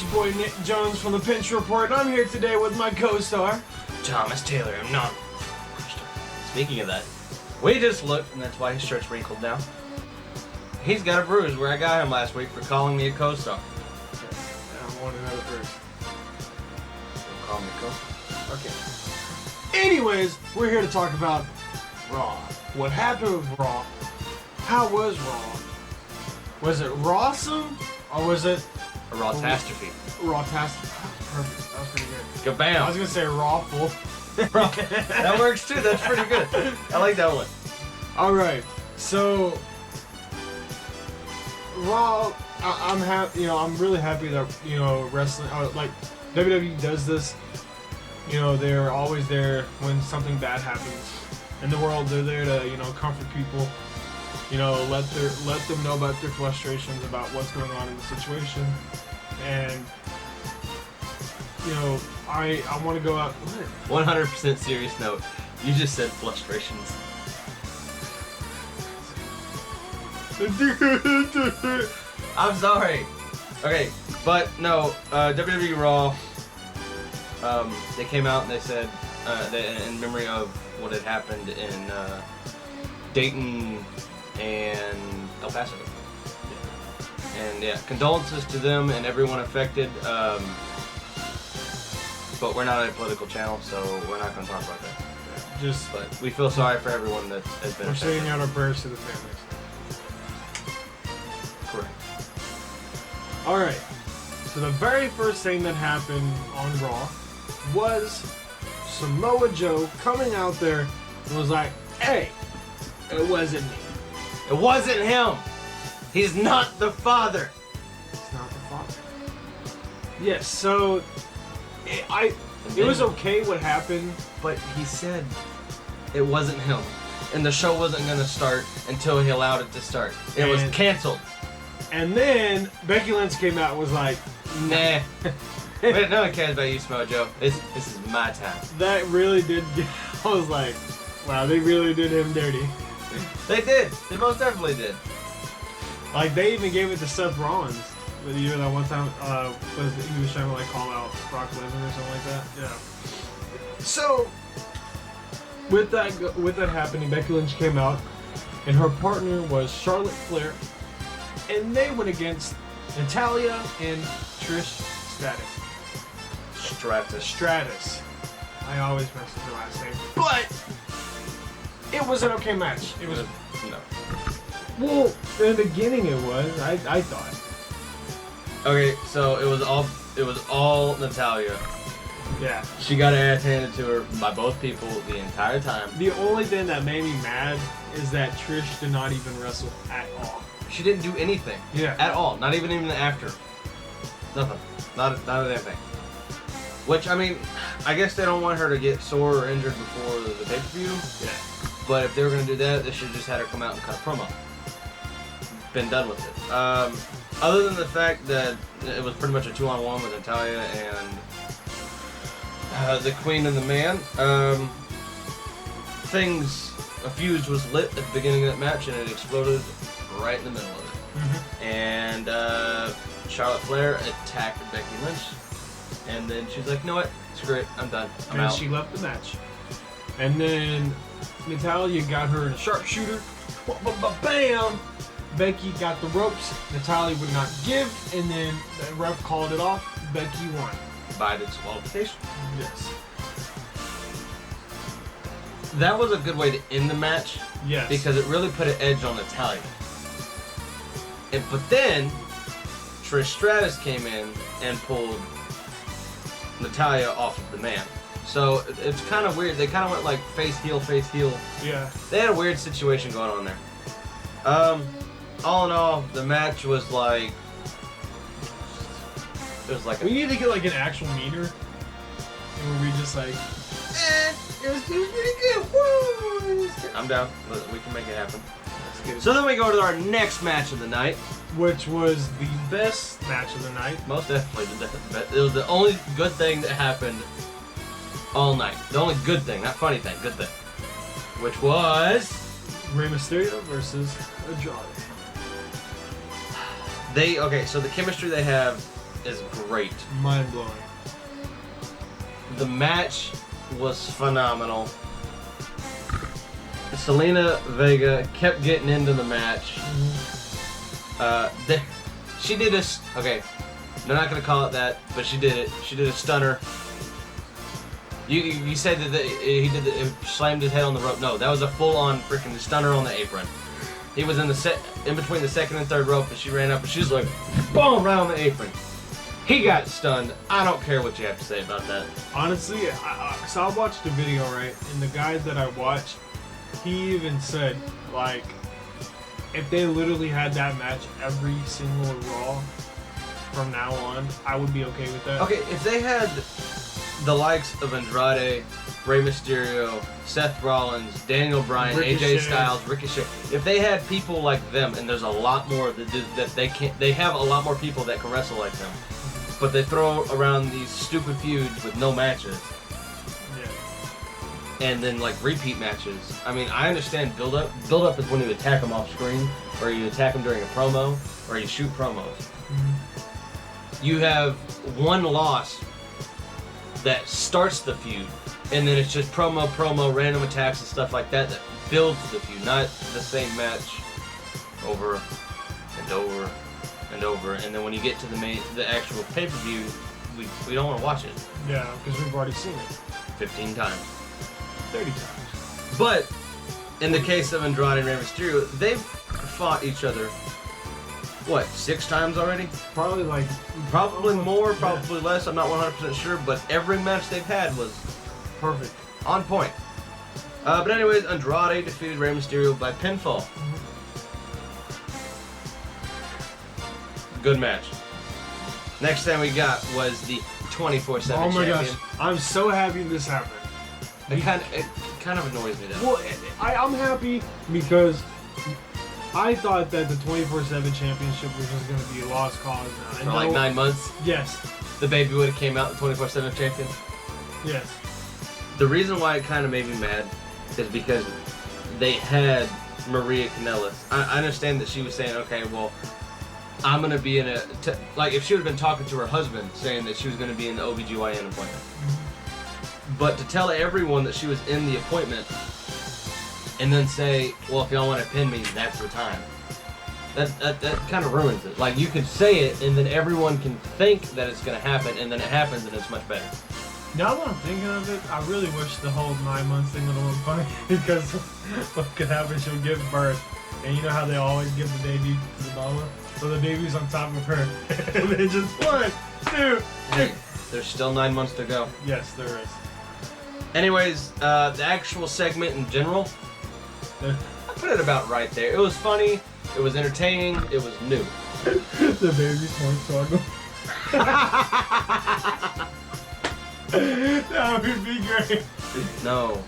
your boy Nick Jones from the Pinch Report, and I'm here today with my co-star, Thomas Taylor. I'm not. Speaking of that, we just looked, and that's why his shirt's wrinkled now. He's got a bruise where I got him last week for calling me a co-star. I want another first. Don't call me a co-star. Okay. Anyways, we're here to talk about Raw. What happened with Raw? How was Raw? Was it Rawsome? Or was it A raw-tastrophe. Raw-tastic? Perfect. That was pretty good. Kabam! I was gonna say Rawful. That works too. That's pretty good. I like that one. All right. So Raw, I'm happy. I'm really happy that wrestling, like WWE does this. They're always there when something bad happens in the world. They're there to comfort people. Let them know about their frustrations about what's going on in the situation, and I want to go out. 100% serious note. You just said frustrations. I'm sorry. Okay, but no, WWE Raw. They came out and they said, in memory of what had happened in Dayton and El Paso. And yeah, condolences to them and everyone affected. But we're not a political channel, so we're not going to talk about that. But we feel sorry for everyone that has been affected. We're sending out our prayers to the families. Correct. All right. So the very first thing that happened on Raw was Samoa Joe coming out there and was like, "Hey, it wasn't me. It wasn't him. He's not the father." It's not the father. Yes. So it was okay what happened, but he said it wasn't him, and the show wasn't going to start until he allowed it to start. It was canceled. And then Becky Lynch came out and was like, "Nah, no one cares about you, Samoa Joe. This is my time." That really did. I was like, wow, they really did him dirty. They did. They most definitely did. Like they even gave it to Seth Rollins. But that one time he was trying to call out Brock Lesnar or something like that. Yeah. So with that happening, Becky Lynch came out, and her partner was Charlotte Flair, and they went against Natalya and Trish Stratus. I always mess with her last name, but it was an okay match. It was no. Well, in the beginning it was. I thought. Okay, so it was all Natalya. Yeah. She got her ass handed to her by both people the entire time. The only thing that made me mad is that Trish did not even wrestle at all. She didn't do anything. Yeah. At all. Not even after. Nothing. Not a damn thing. Which, I mean, I guess they don't want her to get sore or injured before the pay-per-view. Yeah. But if they were going to do that, they should have just had her come out and cut a promo. Been done with it. Other than the fact that it was pretty much a 2-on-1 with Natalya and the Queen and the Man, a fuse was lit at the beginning of that match and it exploded right in the middle of it. Mm-hmm. And Charlotte Flair attacked Becky Lynch, and then she's like, "You know what? Screw it. I'm done. I'm out." And she left the match. And then Natalya got her in a sharpshooter. Bam! Becky got the ropes. Natalya would not give, and then the ref called it off. Becky won. By disqualification. Yes. That was a good way to end the match. Yes. Because it really put an edge on Natalya. But then Trish Stratus came in and pulled Natalya off of the Man. So it's kind of weird. They kind of went like face heel. Yeah. They had a weird situation going on there. All in all, the match was like... We need to get an actual meter. And we just it was pretty good. Woo! I'm down. We can make it happen. Let's get it. So then we go to our next match of the night. Which was the best match of the night. Most definitely. It was the only good thing that happened all night. The only good thing, not funny thing, good thing. Which was... Rey Mysterio versus Andrade. So the chemistry they have is great. Mind blowing. The match was phenomenal. Zelina Vega kept getting into the match. She did a... Okay, they're not going to call it that, but she did it. She did a stunner. You said that he slammed his head on the rope. No, that was a full-on freaking stunner on the apron. He was in between the second and third rope, and she ran up, and she was like, boom, right on the apron. He got stunned. I don't care what you have to say about that. Honestly, so I watched the video, right? And the guy that I watched, he even said, like, if they literally had that match every single Raw from now on, I would be okay with that. Okay, if they had the likes of Andrade, Rey Mysterio, Seth Rollins, Daniel Bryan, Ricochet. AJ Styles, Ricochet, if they had people like them, and there's a lot more that they have a lot more people that can wrestle like them, but they throw around these stupid feuds with no matches. And then like repeat matches. I mean, I understand build up. Build up is when you attack them off screen, or you attack them during a promo, or you shoot promos. Mm-hmm. You have one loss that starts the feud, and then it's just promo, random attacks and stuff like that that builds the feud, not the same match over and over and over. And then when you get to the actual pay-per-view, we don't want to watch it. Yeah, because we've already seen it 15 times. 30 times. But in the case of Andrade and Rey Mysterio, they've fought each other, what, 6 times already? Probably more, probably less. I'm not 100% sure, but every match they've had was perfect, on point. But anyways, Andrade defeated Rey Mysterio by pinfall. Good match. Next thing we got was the 24/7 champion. Oh my gosh, I'm so happy this happened. It kind of annoys me though. Well, I'm happy because I thought that the 24/7 championship was just going to be a lost cause now. For like 9 months? Yes. The baby would have came out the 24/7 champion? Yes. The reason why it kind of made me mad is because they had Maria Kanellis. I understand that she was saying, okay, well, I'm going to be in like if she would have been talking to her husband saying that she was going to be in the OBGYN appointment. But to tell everyone that she was in the appointment and then say, well, if y'all want to pin me, that's the time. That kind of ruins it. Like, you could say it and then everyone can think that it's going to happen and then it happens and it's much better. Now that I'm thinking of it, I really wish the whole 9 months thing would have been funny because what could happen, she'll give birth and you know how they always give the baby to the mama? So the baby's on top of her and they just 1, 2, 3. There's still 9 months to go. Yes, there is. Anyways, the actual segment in general, I put it about right there. It was funny, it was entertaining, it was new. The baby's more struggle. That would be great. No.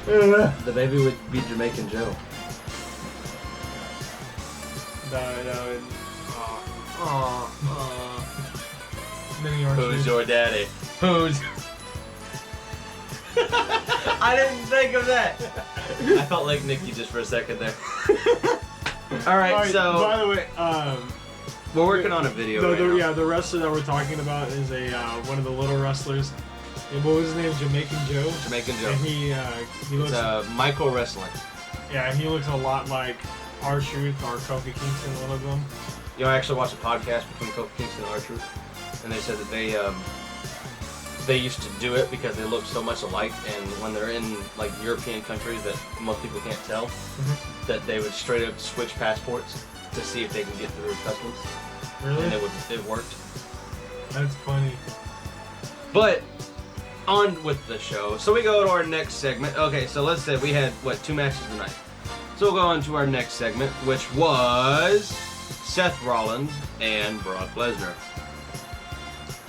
The baby would be Jamaican Joe. No. Who's your daddy? Who's... I didn't think of that. I felt like Nikki just for a second there. Alright, so... By the way, we're working on a video right now. Yeah, the wrestler that we're talking about is one of the little wrestlers. And what was his name? Jamaican Joe? Jamaican Joe. And he looks... It's Micro Wrestling. Yeah, he looks a lot like R-Truth or Kofi Kingston, one of them. You know, I actually watched a podcast between Kofi Kingston and R-Truth. And they said that they used to do it because they look so much alike, and when they're in like European countries that most people can't tell, that they would straight up switch passports to see if they can get through customs. Really? And it worked. That's funny. But on with the show. So we go to our next segment. Okay, so let's say we had 2 matches tonight. So we'll go on to our next segment, which was Seth Rollins and Brock Lesnar.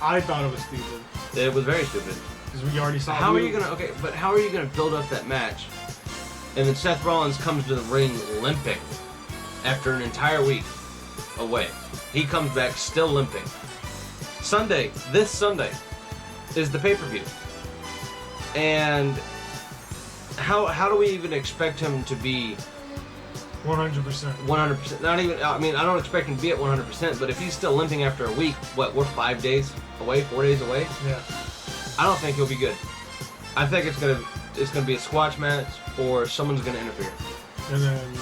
I thought it was stupid. It was very stupid. Because we already saw. How are you gonna build up that match, and then Seth Rollins comes to the ring limping after an entire week away? He comes back still limping. This Sunday, is the pay-per-view, and how do we even expect him to be 100%. 100%. Not even. I mean, I don't expect him to be at 100%, but if he's still limping after a week, we're 5 days away, 4 days away. Yeah. I don't think he'll be good. I think it's gonna be a squash match, or someone's gonna interfere. And then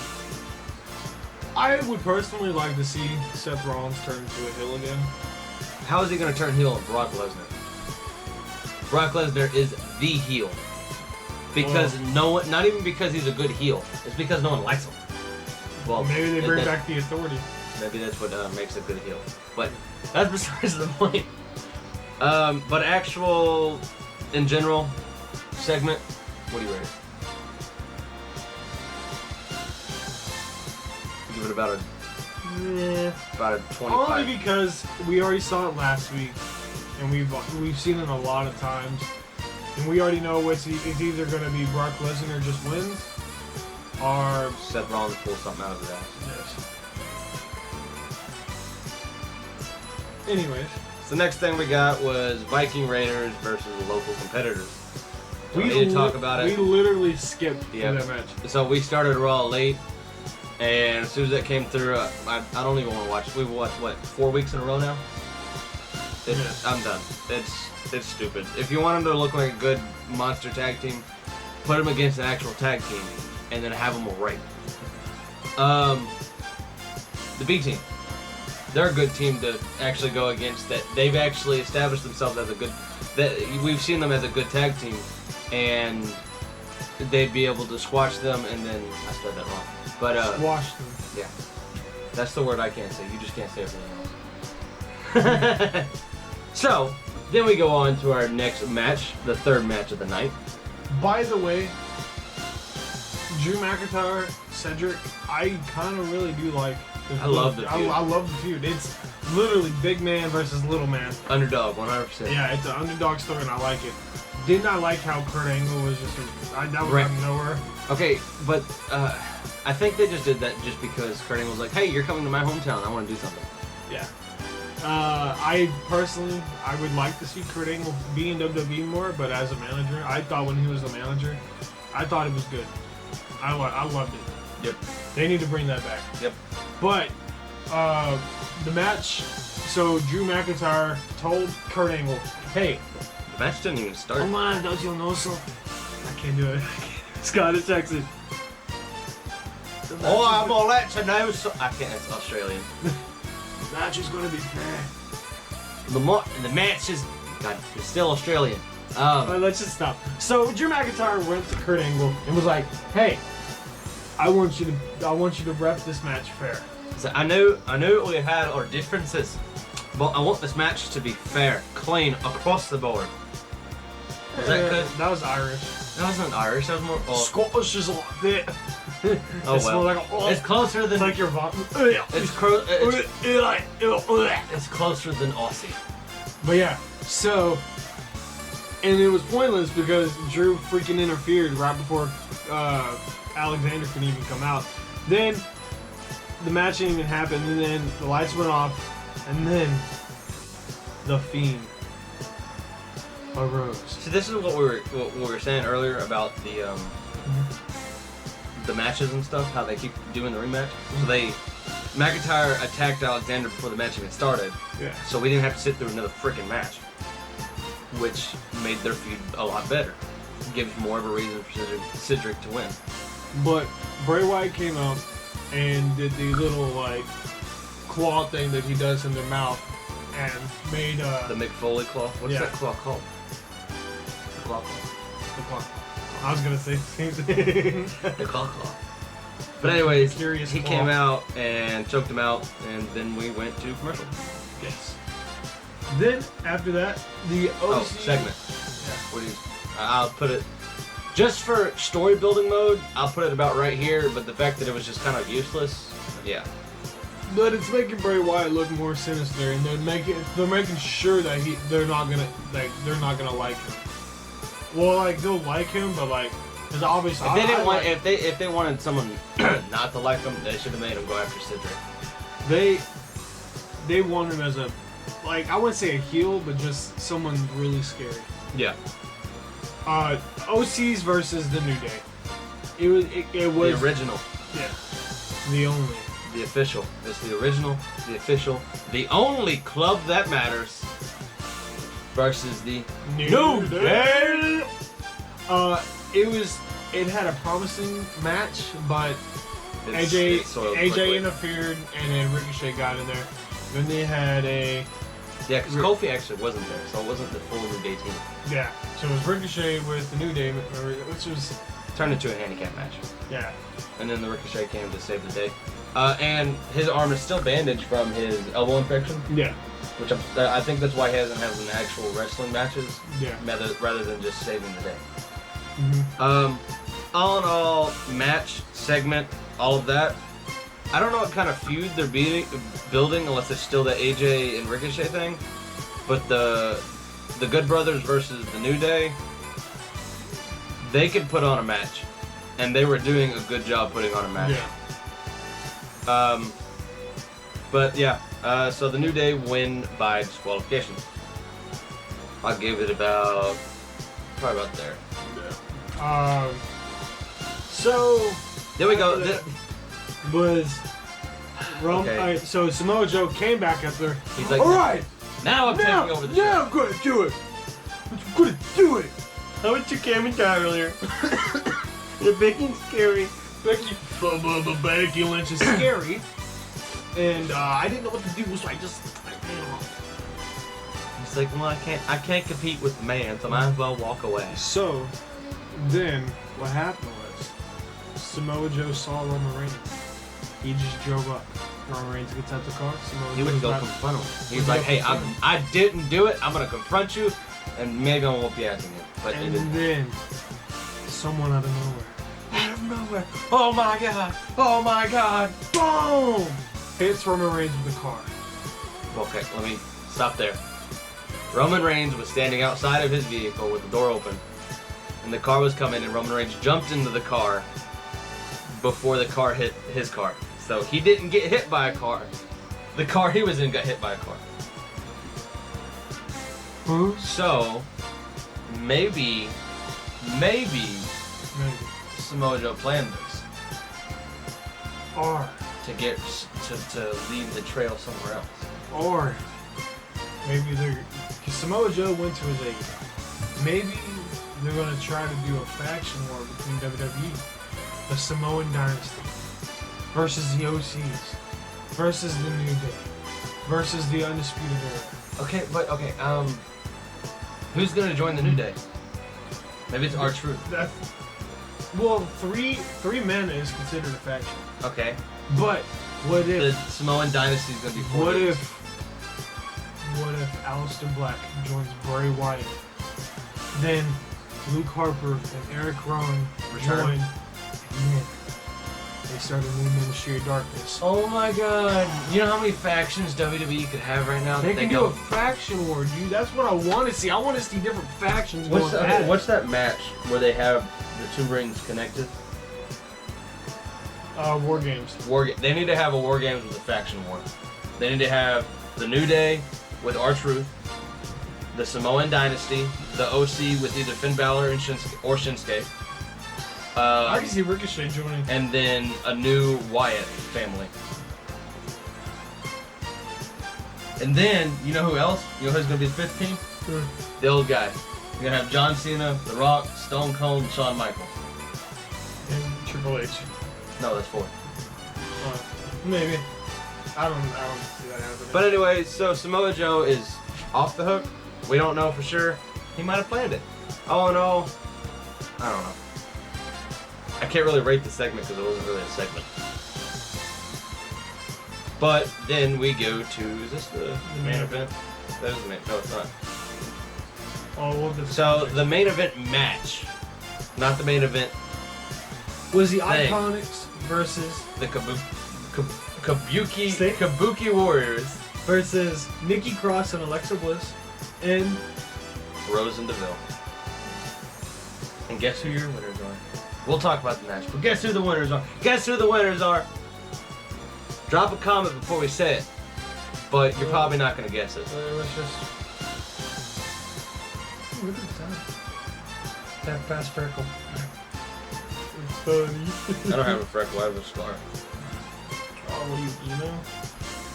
I would personally like to see Seth Rollins turn into a heel again. How is he gonna turn heel on Brock Lesnar? Brock Lesnar is the heel. Because no one, not even because he's a good heel, it's because no one likes him. Well, maybe they bring back the Authority. Maybe that's what makes a good heel. But that's besides the point. But actual, in general, segment, what do you rate it? Give it about a 25. Only because we already saw it last week, and we've seen it a lot of times, and we already know it's either going to be Brock Lesnar just wins, or Seth Rollins pulls something out of his ass. Yes. Anyways, so the next thing we got was Viking Raiders versus local competitors. We need to talk about it. We literally skipped through that match. So we started Raw late. And as soon as that came through, I don't even want to watch. We've watched, what, 4 weeks in a row now? I'm done. It's stupid. If you want them to look like a good monster tag team, put them against an actual tag team, and then have them right. The B team. They're a good team to actually go against. That they've actually established themselves as a good. We've seen them as a good tag team, and they'd be able to squash them. And then I said that wrong. But squash them. Yeah, that's the word I can't say. You just can't say everything else. So then we go on to our next match, the third match of the night. By the way, Drew McIntyre, Cedric, I kind of really do like. I love the feud. I love the feud. It's literally big man versus little man. Underdog, 100%. Yeah, it's an underdog story, and I like it. Did not like how Kurt Angle was just that was out of nowhere. Okay, but I think they just did that just because Kurt Angle was like, "Hey, you're coming to my hometown. I want to do something." Yeah. I personally, I would like to see Kurt Angle be in WWE more, but as a manager, I thought when he was a manager, I thought it was good. I loved it. Yep. They need to bring that back. Yep. But the match, so Drew McIntyre told Kurt Angle, "Hey, the match didn't even start. Come on, don't you know so?" I can't do it. Scott is Texas. Oh, I'm gonna let you know. So I can't. It's Australian. The match is gonna be fair. The match is. God, it's still Australian. Let's just stop. So Drew McIntyre went to Kurt Angle and was like, "Hey, I want you to rep this match fair." So I know we had our differences, but I want this match to be fair, clean across the board. Was that good? That was Irish. That wasn't Irish. That was more. Oh. Scottish is a lot bit. Oh it's well. Like it's closer than. It's like your vomit. It's closer than Aussie. But yeah, so, and it was pointless because Drew freaking interfered right before Alexander could even come out. Then the match didn't even happen, and then the lights went off, and then the Fiend arose. So this is what we were saying earlier about the matches and stuff, how they keep doing the rematch. So McIntyre attacked Alexander before the match even started. Yeah. So we didn't have to sit through another freaking match, which made their feud a lot better. Gives more of a reason for Cedric to win. But Bray Wyatt came out and did the little like claw thing that he does in their mouth and made the Mick Foley claw. What's that claw called? The claw. The claw. I was gonna say the same thing. The claw. But anyways, Curious he claw. came out and choked him out, and then we went to commercial. Yes. Then after that, the OC segment. Yeah. What do you? I'll put it. Just for story building mode, I'll put it about right here, but the fact that it was just kind of useless, yeah. But it's making Bray Wyatt look more sinister, and they're making sure that they're not gonna like him. Well, like they'll like him, but like there's obviously if they wanted someone not to like them, they should have made him go after Cedric. They want him as a, like, I wouldn't say a heel, but just someone really scary. Yeah. OCs versus the New Day. It was the original. Yeah. The only. The official. It's the original, the official, the only club that matters versus the New Day. It had a promising match, but it soiled AJ quickly. interfered, and then Ricochet got in there. Then they had a Yeah, because Kofi actually wasn't there, so it wasn't the full New Day team. So it was Ricochet with the New Day, which was Turned into a handicap match. yeah. And then the Ricochet came to save the day. And his arm is still bandaged from his elbow infection, Yeah. which I think that's why he hasn't had an actual wrestling matches, Yeah. rather than just saving the day. Mm-hmm. All in all, match, segment, all of that. I don't know what kind of feud they're building, unless it's still the AJ and Ricochet thing. But the Good Brothers versus the New Day, they could put on a match, and they were doing a good job putting on a match. Yeah. But yeah, so the New Day win by disqualification. I gave it probably about there. So There we go. was Rome. Okay. Alright, so Samoa Joe came back after. He's like, all right, now I'm taking over the show. now I'm gonna do it. I'm gonna do it. How about you came and died earlier? You're Becky's scary. Becky Lynch is scary, and I didn't know what to do, so I just. He's like, well, I can't compete with the man, so I might as well walk away. So then what happened was Samoa Joe saw Roman Reigns. He just drove up. Roman Reigns gets out the car. Samoa He wouldn't Joe's go about- confront him. He's like, hey, I didn't do it. I'm gonna confront you, and maybe I won't be asking you. But it And didn't. then someone out of nowhere. Out of nowhere. Oh my god. Oh my god. Boom! Hits Roman Reigns with the car. Okay, let me stop there. Roman Reigns was standing outside of his vehicle with the door open, and the car was coming, and Roman Reigns jumped into the car before the car hit his car. So he didn't get hit by a car. The car he was in got hit by a car. So maybe Samoa Joe planned this Or to get to leave the trail somewhere else. Or maybe they're. Because Samoa Joe went to his AEW. Maybe they're going to try to do a faction war between WWE, the Samoan Dynasty, versus the OCs, versus the New Day, versus the Undisputed Era. Okay, but okay, who's gonna join the New Day? Maybe it's R-Truth. Well, three men is considered a faction. Okay. But what The if? Samoan Dynasty is gonna be 4 What days. What if Aleister Black joins Bray Wyatt? Then Luke Harper and Eric Rowan Return. join. And then they start a new Ministry of Darkness. Oh my god. You know how many factions WWE could have right now? They that can do go... a faction war, dude. That's what I want to see. I want to see different factions going at it. What's that match where they have the 2 rings connected? War Games. They need to have a War Games with a faction war. They need to have the New Day with R-Truth, the Samoan Dynasty, the OC with either Finn Balor and Shinsuke. I can see Ricochet joining. And then a new Wyatt family. And then, you know who else? You know who's going to be the 5th team? Sure. The old guy. You're going to have John Cena, The Rock, Stone Cold, and Shawn Michaels. And Triple H. No, that's 4. Maybe. I don't see that happening. But anyway, so Samoa Joe is off the hook. We don't know for sure. He might have planned it. All in all, I don't know. I can't really rate the segment because it wasn't really a segment. But then we go to, is this the main event? That is the main, no it's not. So the main event match, not the main event, was the thing. Iconics versus the Kabuki Snake? Kabuki Warriors, versus Nikki Cross and Alexa Bliss and Rose and Deville. And guess who your winners are? We'll talk about the match, but guess who the winners are? Guess who the winners are? Drop a comment before we say it, but you're probably not going to guess it. let's just look at that fast freckle. It's funny. I don't have a freckle, I have a scar. Oh, were you emo?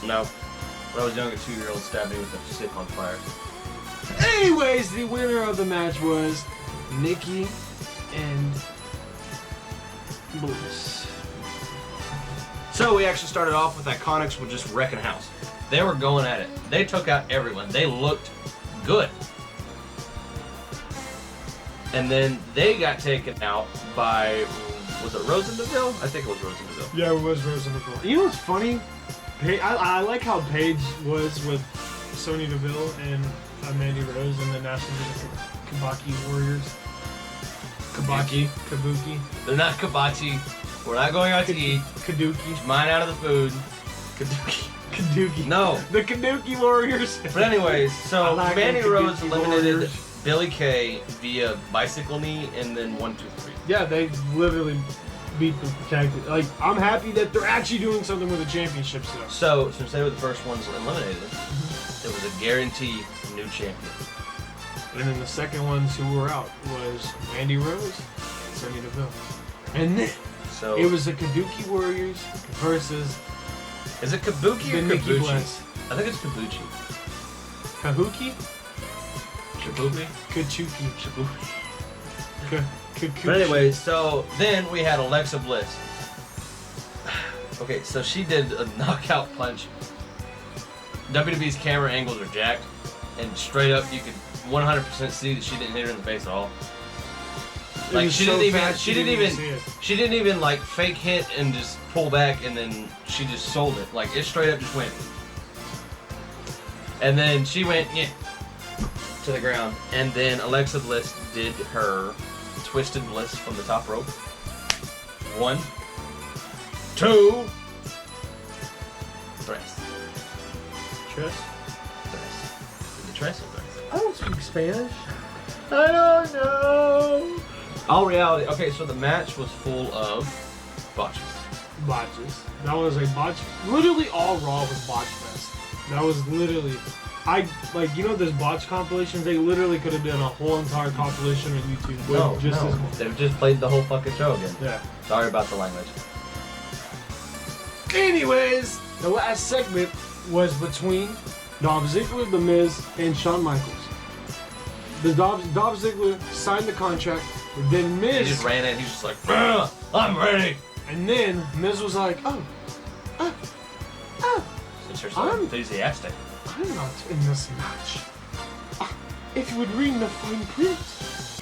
No. When I was young, a 2-year-old stabbed me with a stick on fire. Anyways, the winner of the match was Nikki and Bliss. So we actually started off with Iconics with just wrecking house. They were going at it. They took out everyone. They looked good. And then they got taken out by, was it Rosa Deville? I think it was Rosa Deville. Yeah, it was Rosa Deville. You know what's funny? I like how Paige was with Sonya Deville and Mandy Rose in the National Kabaki Warriors. Kabuki. They're not Kabachi. We're not going out to eat. Kaduki. Mine out of the food. Kaduki. No. The Kaduki Warriors. But anyways, so like Mandy the Rose Kabuki eliminated Warriors. Billie Kay via bicycle knee and then 1, 2, 3. Yeah, they literally beat the tag team. Like, I'm happy that they're actually doing something with the championships though. So since they were the first ones eliminated, it was a guaranteed new champion. And then the second ones who were out was Mandy Rose and Sonya Deville. And then So it was the Kabuki Warriors versus is it Kabuki the or Nikki Kabuchi? Bliss. I think it's Kabuchi. Kahuki? Kabuki? Kachuki. Kabuki. Kakuchi. But anyway, so then we had Alexa Bliss. Okay, so she did a knockout punch. WWE's camera angles are jacked, and straight up you could 100% see that she didn't hit her in the face at all. Like she didn't even like fake hit and just pull back and then she just sold it. Like it straight up just went. And then she went to the ground. And then Alexa Bliss did her twisted bliss from the top rope. 1, 2, 3. Chess? Is it tres or tres? I don't speak Spanish. I don't know. All reality. Okay, so the match was full of botches. Botches. That was a botch. Literally all Raw was botch fest. That was literally. You know this botch compilation? They literally could have done a whole entire compilation on YouTube with this one. They just played the whole fucking show again. Yeah. Sorry about the language. Anyways, the last segment was between Dolph Ziggler, The Miz, and Shawn Michaels. The Dolph Ziggler signed the contract, then He Miz, just ran in. He was just like, I'm ready. and then Miz was like, oh. Since you're so I'm- enthusiastic. I'm not in this match. If you would read the fine print,